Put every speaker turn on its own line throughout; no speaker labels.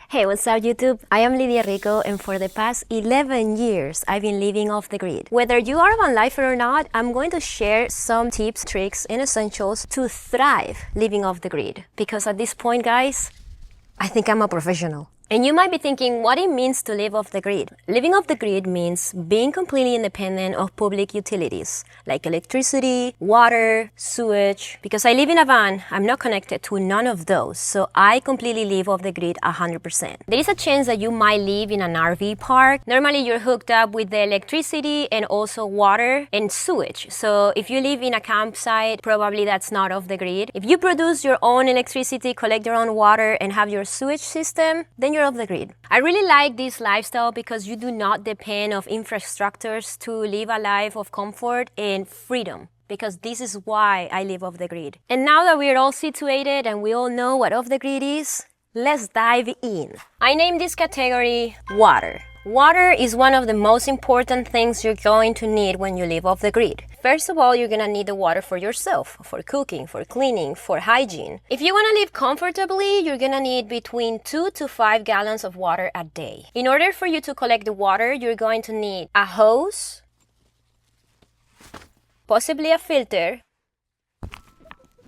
Hey, what's up YouTube? I am Lidia Rico, and for the past 11 years, I've been living off the grid. Whether you are a van lifer or not, I'm going to share some tips, tricks, and essentials to thrive living off the grid. Because at this point, guys, I think I'm a professional. And you might be thinking what it means to live off the grid. Living off the grid means being completely independent of public utilities like electricity, water, sewage. Because I live in a van, I'm not connected to none of those, so I completely live off the grid 100%. There is a chance that you might live in an RV park. Normally you're hooked up with the electricity and also water and sewage. So if you live in a campsite, probably that's not off the grid. If you produce your own electricity, collect your own water, and have your sewage system, then you're off the grid. I really like this lifestyle because you do not depend on infrastructures to live a life of comfort and freedom. Because this is why I live off the grid. And now that we're all situated and we all know what off the grid is, let's dive in. I named this category water. Water is one of the most important things you're going to need when you live off the grid. First of all, you're gonna need the water for yourself, for cooking, for cleaning, for hygiene. If you wanna live comfortably, you're gonna need between 2 to 5 gallons of water a day. In order for you to collect the water, you're going to need a hose, possibly a filter.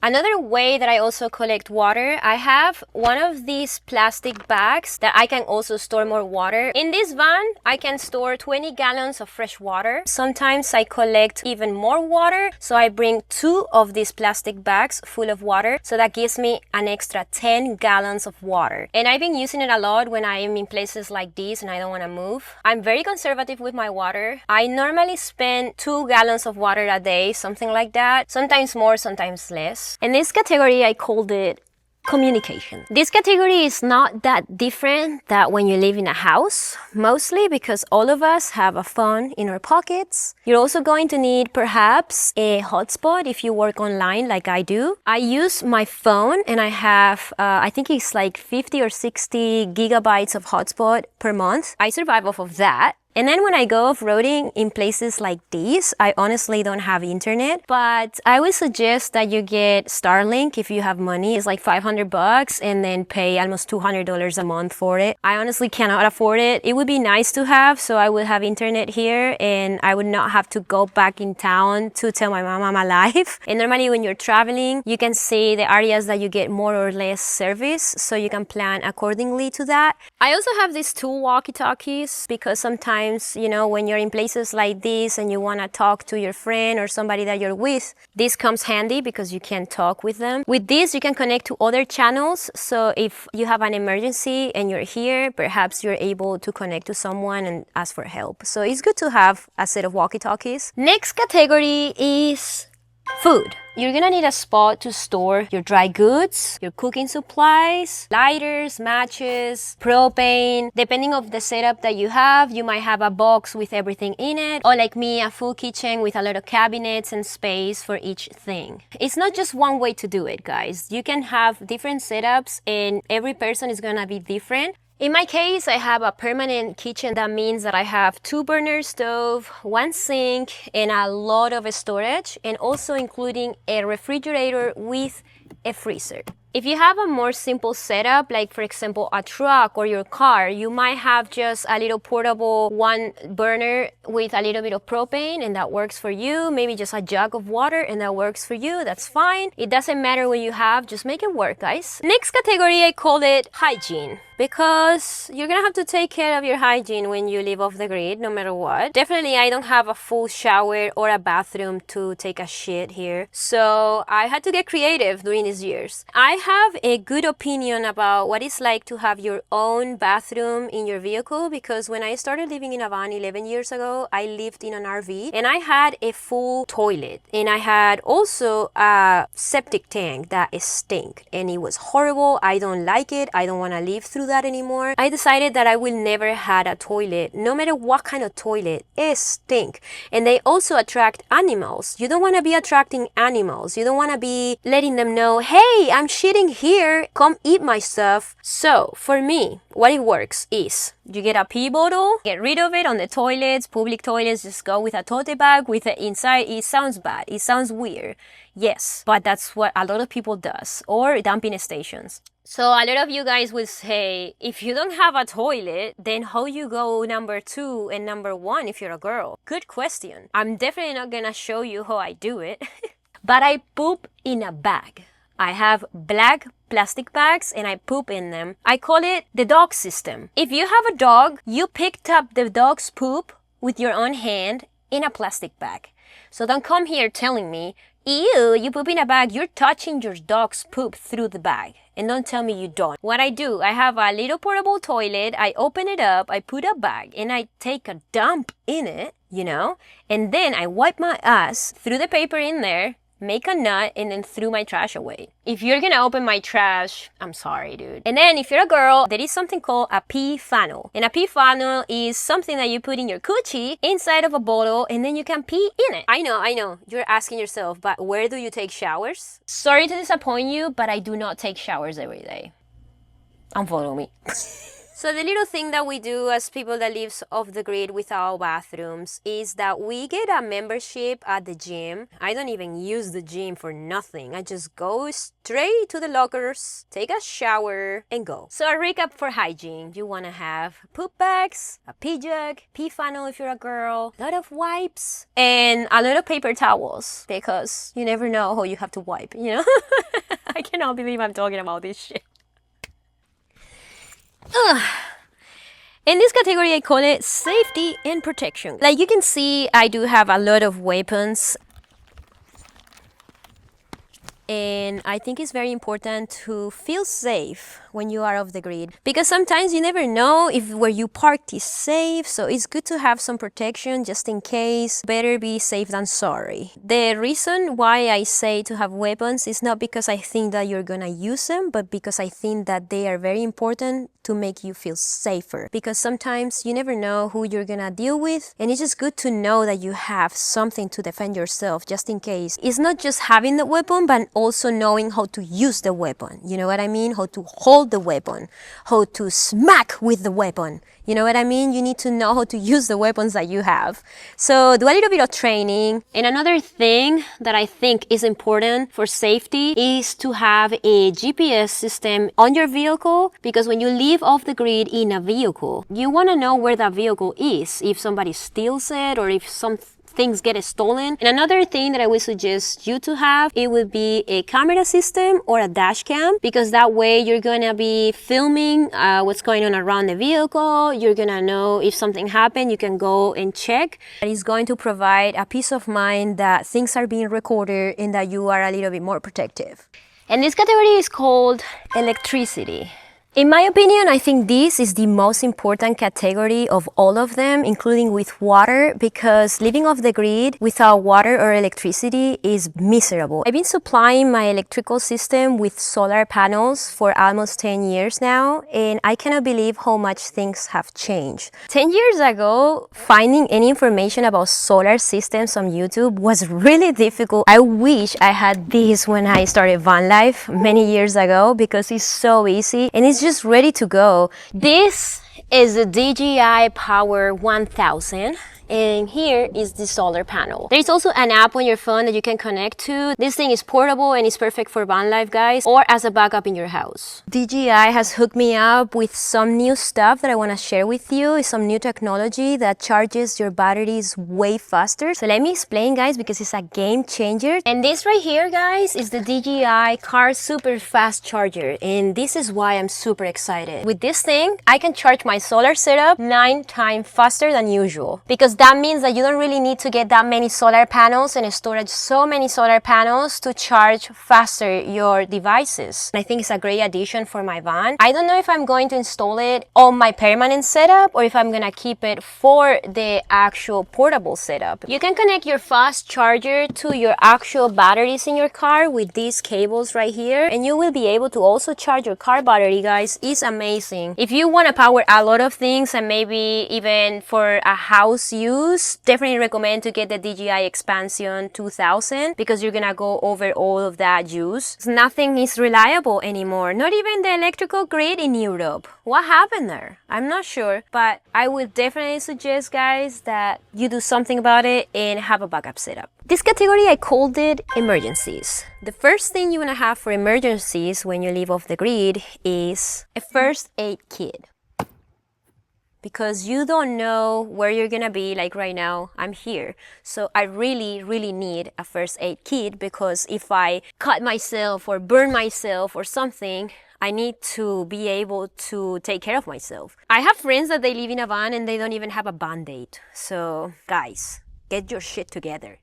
Another way that I also collect water, I have one of these plastic bags that I can also store more water. In this van, I can store 20 gallons of fresh water. Sometimes I collect even more water, so I bring 2 of these plastic bags full of water. So that gives me an extra 10 gallons of water. And I've been using it a lot when I am in places like this and I don't want to move. I'm very conservative with my water. I normally spend 2 gallons of water a day, something like that. Sometimes more, sometimes less. In this category, I called it communication. This category is not that different than when you live in a house, mostly because all of us have a phone in our pockets. You're also going to need perhaps a hotspot if you work online like I do. I use my phone and I have, I think it's like 50 or 60 gigabytes of hotspot per month. I survive off of that. And then when I go off-roading in places like these, I honestly don't have internet, but I would suggest that you get Starlink if you have money. It's like $500 and then pay almost $200 a month for it. I honestly cannot afford it. It would be nice to have, so I would have internet here and I would not have to go back in town to tell my mom I'm alive. And normally when you're traveling, you can see the areas that you get more or less service, so you can plan accordingly to that. I also have these 2 walkie-talkies because sometimes, you know, when you're in places like this and you want to talk to your friend or somebody that you're with, this comes handy because you can talk with them. With this, you can connect to other channels. So if you have an emergency and you're here, perhaps you're able to connect to someone and ask for help. So it's good to have a set of walkie-talkies. Next category is food. You're gonna need a spot to store your dry goods, your cooking supplies, lighters, matches, propane. Depending on the setup that you have, you might have a box with everything in it, or like me, a full kitchen with a lot of cabinets and space for each thing. It's not just one way to do it, guys. You can have different setups and every person is gonna be different. In my case, I have a permanent kitchen. That means that I have 2 burner stove, 1 sink, and a lot of storage, and also including a refrigerator with a freezer. If you have a more simple setup, like for example a truck or your car, you might have just a little portable 1 burner with a little bit of propane and that works for you. Maybe just a jug of water and that works for you. That's fine. It doesn't matter what you have, just make it work, guys. Next category, I call it hygiene. Because you're gonna have to take care of your hygiene when you live off the grid, no matter what. Definitely, I don't have a full shower or a bathroom to take a shit here. So I had to get creative during these years. I have a good opinion about what it's like to have your own bathroom in your vehicle, because when I started living in a van 11 years ago, I lived in an RV and I had a full toilet and I had also a septic tank that stank and it was horrible. I don't like it. I don't want to live through that anymore. I decided that I will never had a toilet, no matter what kind of toilet. It stink. And they also attract animals. You don't want to be attracting animals. You don't want to be letting them know, hey, I'm shitting here, come eat my stuff. So for me, what it works is you get a pee bottle, get rid of it on the toilets, public toilets, just go with a tote bag with the inside. It sounds bad. It sounds weird. Yes, but that's what a lot of people does, or dumping stations. So a lot of you guys will say, if you don't have a toilet, then how you go number 2 and number 1 if you're a girl? Good question. I'm definitely not gonna show you how I do it. But I poop in a bag. I have black plastic bags and I poop in them. I call it the dog system. If you have a dog, you picked up the dog's poop with your own hand in a plastic bag. So don't come here telling me, ew, you poop in a bag. You're touching your dog's poop through the bag. And don't tell me you don't. What I do, I have a little portable toilet. I open it up, I put a bag, and I take a dump in it, you know? And then I wipe my ass, threw the paper in there, make a nut, and then threw my trash away. If you're gonna open my trash, I'm sorry, dude. And then if you're a girl, there is something called a pee funnel. And a pee funnel is something that you put in your coochie inside of a bottle and then you can pee in it. I know, you're asking yourself, but where do you take showers? Sorry to disappoint you, but I do not take showers every day. Unfollow me. So the little thing that we do as people that live off the grid without bathrooms is that we get a membership at the gym. I don't even use the gym for nothing. I just go straight to the lockers, take a shower, and go. So a recap for hygiene. You want to have poop bags, a pee jug, pee funnel if you're a girl, a lot of wipes, and a lot of paper towels because you never know how you have to wipe, you know? I cannot believe I'm talking about this shit. Ugh. In this category, I call it safety and protection. Like you can see, I do have a lot of weapons. And I think it's very important to feel safe when you are off the grid because sometimes you never know if where you parked is safe, so it's good to have some protection just in case. Better be safe than sorry. The reason why I say to have weapons is not because I think that you're gonna use them, but because I think that they are very important to make you feel safer, because sometimes you never know who you're gonna deal with, and it's just good to know that you have something to defend yourself just in case. It's not just having the weapon, but also knowing how to use the weapon. You know what I mean? How to hold the weapon, how to smack with the weapon. You know what I mean? You need to know how to use the weapons that you have. So do a little bit of training. And another thing that I think is important for safety is to have a GPS system on your vehicle, because when you leave off the grid in a vehicle, you want to know where that vehicle is, if somebody steals it or if some things get stolen. And another thing that I would suggest you to have, it would be a camera system or a dash cam, because that way you're gonna be filming what's going on around the vehicle. You're gonna know if something happened, you can go and check. It's going to provide a peace of mind that things are being recorded and that you are a little bit more protective. And this category is called electricity. In my opinion, I think this is the most important category of all of them, including with water, because living off the grid without water or electricity is miserable. I've been supplying my electrical system with solar panels for almost 10 years now, and I cannot believe how much things have changed. 10 years ago, finding any information about solar systems on YouTube was really difficult. I wish I had this when I started van life many years ago, because it's so easy and it's just ready to go. This is the DJI Power 1000. And here is the solar panel. There's also an app on your phone that you can connect to. This thing is portable and it's perfect for van life, guys, or as a backup in your house. DJI has hooked me up with some new stuff that I want to share with you. It's some new technology that charges your batteries way faster. So let me explain, guys, because it's a game changer. And this right here, guys, is the DJI Car Super Fast Charger. And this is why I'm super excited. With this thing, I can charge my solar setup 9 times faster than usual, because that means that you don't really need to get that many solar panels and storage so many solar panels to charge faster your devices. I think it's a great addition for my van. I don't know if I'm going to install it on my permanent setup or if I'm gonna keep it for the actual portable setup. You can connect your fast charger to your actual batteries in your car with these cables right here, and you will be able to also charge your car battery, guys. It's amazing. If you want to power a lot of things and maybe even for a house use juice, definitely recommend to get the DJI Expansion 2000 because you're gonna go over all of that juice. Nothing is reliable anymore, not even the electrical grid in Europe. What happened there? I'm not sure, but I would definitely suggest, guys, that you do something about it and have a backup setup. This category, I called it emergencies. The first thing you want to have for emergencies when you live off the grid is a first aid kit. Because you don't know where you're gonna be. Like right now, I'm here. So I really, really need a first aid kit because if I cut myself or burn myself or something, I need to be able to take care of myself. I have friends that they live in a van and they don't even have a Band-Aid. So guys, get your shit together.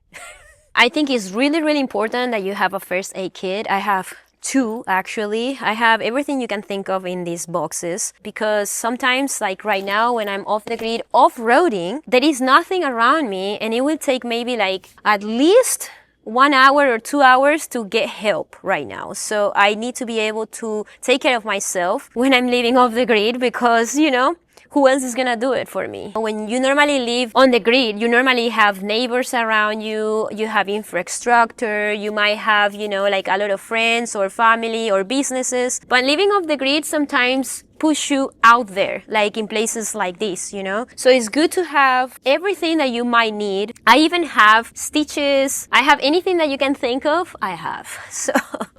I think it's really, really important that you have a first aid kit. I have two, actually. I have everything you can think of in these boxes because sometimes, like right now when I'm off the grid off-roading, there is nothing around me and it will take maybe like at least 1 hour or 2 hours to get help right now. So I need to be able to take care of myself when I'm living off the grid because, you know, who else is gonna do it for me? When you normally live on the grid, you normally have neighbors around you, you have infrastructure, you might have, you know, like a lot of friends or family or businesses. But living off the grid sometimes push you out there, like in places like this, you know? So it's good to have everything that you might need. I even have stitches. I have anything that you can think of, I have. So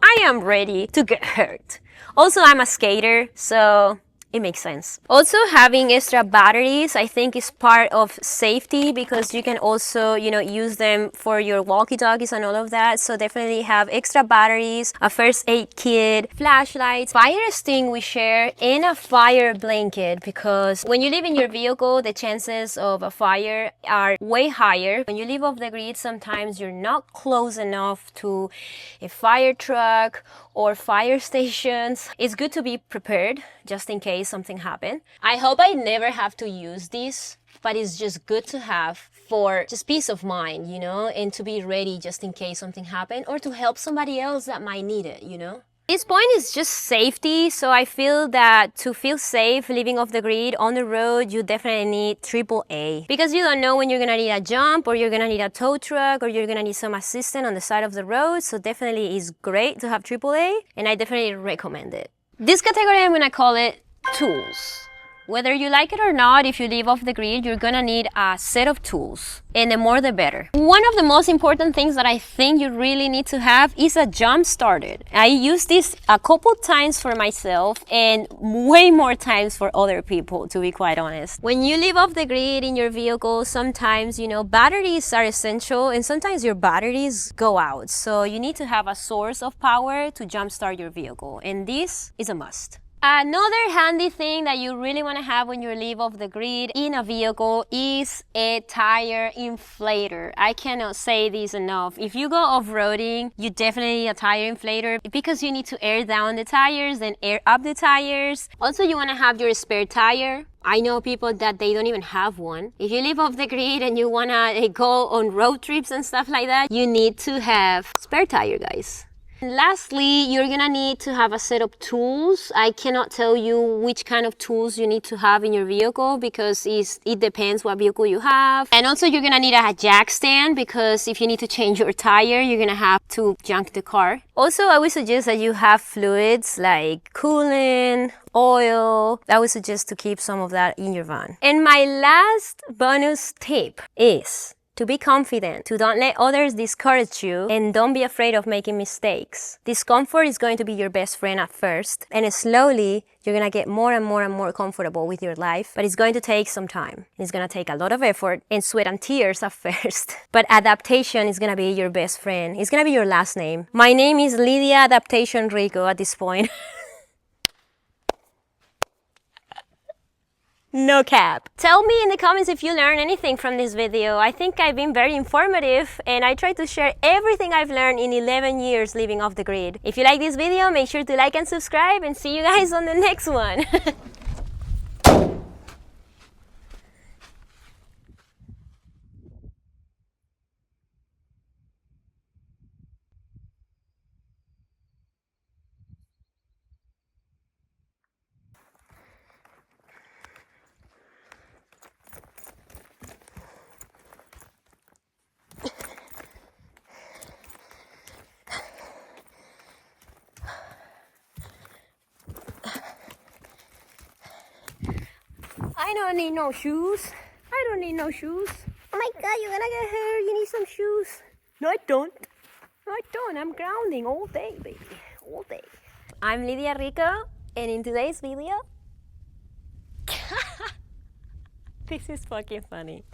I am ready to get hurt. Also, I'm a skater, so it makes sense. Also, having extra batteries, I think, is part of safety because you can also, you know, use them for your walkie-talkies and all of that. So definitely have extra batteries, a first aid kit, flashlights, fire extinguisher, and a fire blanket because when you live in your vehicle, the chances of a fire are way higher. When you live off the grid, sometimes you're not close enough to a fire truck or fire stations. It's good to be prepared just in case something happened. I hope I never have to use this, but it's just good to have for just peace of mind, you know, and to be ready just in case something happened or to help somebody else that might need it, you know. This point is just safety, so I feel that to feel safe living off the grid on the road, you definitely need AAA. Because you don't know when you're gonna need a jump or you're gonna need a tow truck or you're gonna need some assistance on the side of the road, so definitely it's great to have AAA and I definitely recommend it. This category I'm gonna call it tools. Whether you like it or not, if you live off the grid, you're gonna need a set of tools. And the more the better. One of the most important things that I think you really need to have is a jump starter. I use this a couple times for myself and way more times for other people, to be quite honest. When you live off the grid in your vehicle, sometimes, you know, batteries are essential and sometimes your batteries go out. So you need to have a source of power to jumpstart your vehicle. And this is a must. Another handy thing that you really want to have when you live off the grid in a vehicle is a tire inflator. I cannot say this enough. If you go off-roading, you definitely need a tire inflator because you need to air down the tires, then air up the tires. Also, you want to have your spare tire. I know people that they don't even have one. If you live off the grid and you want to go on road trips and stuff like that, you need to have spare tire, guys. And lastly, you're gonna need to have a set of tools. I cannot tell you which kind of tools you need to have in your vehicle because it depends what vehicle you have. And also you're gonna need a jack stand because if you need to change your tire, you're gonna have to junk the car. Also, I would suggest that you have fluids like coolant, oil. I would suggest to keep some of that in your van. And my last bonus tip is to be confident, to don't let others discourage you, and don't be afraid of making mistakes. Discomfort is going to be your best friend at first, and slowly you're gonna get more and more and more comfortable with your life, but it's going to take some time. It's gonna take a lot of effort and sweat and tears at first, but adaptation is gonna be your best friend. It's gonna be your last name. My name is Lidia Adaptation Rico at this point. No cap. Tell me in the comments if you learned anything from this video. I think I've been very informative and I try to share everything I've learned in 11 years living off the grid. If you like this video, make sure to like and subscribe and see you guys on the next one. I don't need no shoes. I don't need no shoes. Oh my God, you're gonna get hurt. You need some shoes. No, I don't. No, I don't. I'm grounding all day, baby. All day. I'm Lidia Rico, and in today's video, this is fucking funny.